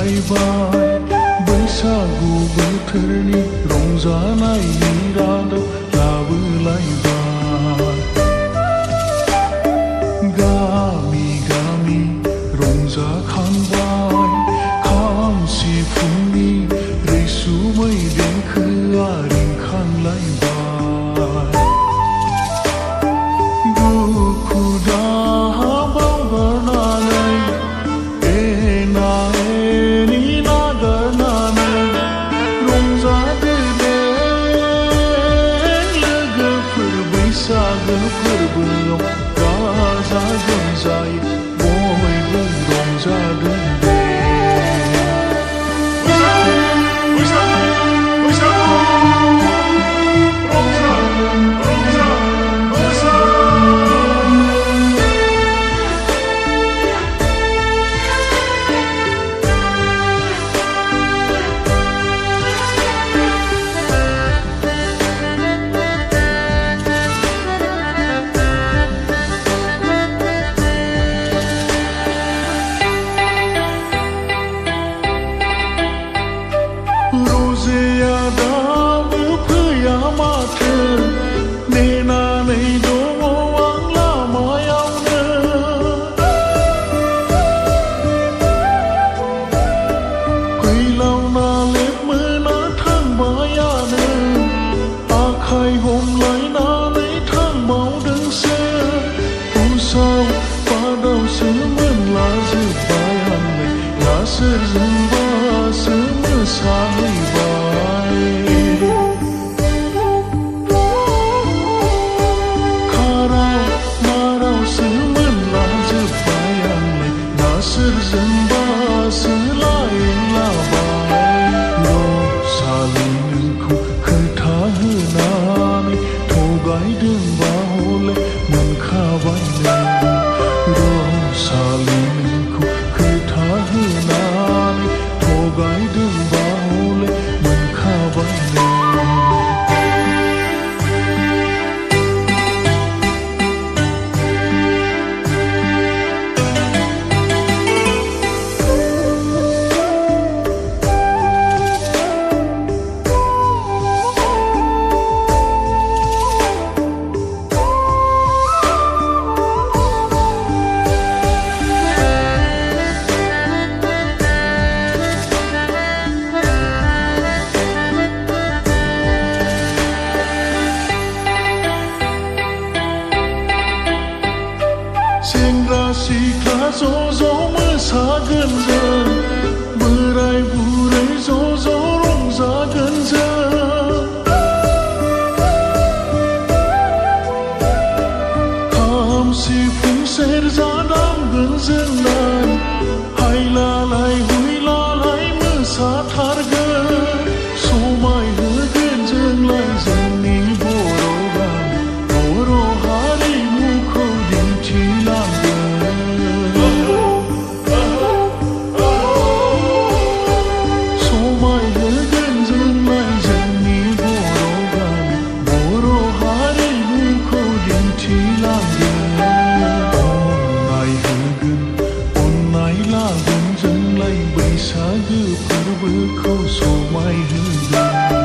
फैलायबाय बैसागु बोथोरनि रंजानायनि रादाब लाबोलायबाय गामि गामि रंजाखांबाय खाम सिफुंनि रैसुमै देंखोआ रिंखांलायबाय दुखु दाहा बावगारनानै एना एनि नागारनानै रंजादो दे लोगोफोर बैसागो फोरबोआव गाजा गोमजायै बयबो रंजादों दे रजेया दाबो फैया माथो नेनानै दङ आं लामायावनो फैलाव नालेब मोना थांबायानो आखाइ हमलायनानै थांबावदोंसो उसाव बादावसो मोनलाजोब्बाय आंलाय ना सोरजोंबासो मोसाहैबाय खाराव मारावसो मोनलाजोब्बाय आंलाय ना सोरजोंबासो लायलाबाय रसालि नोंखौ खोथा होनानै थगायदोंबा हले मोनखाबाय नों रसालि नोंखौ खोथा होनानै थगायदोंबा हले मोनखाबाय नों सेंग्रा सिख्ला ज' ज' मोसागोन जों बोराय बुरै ज' ज' रंजागोन जों खाम सिफुं सेरजा दामगोन जोंलाय हायलालाय हुइलालाय मोसाथारगोन समाय होगोन जोंलाय जोंनि बर' गामि बर' हारिमुखौ बैसागो फोरबोखौ समाय होगोन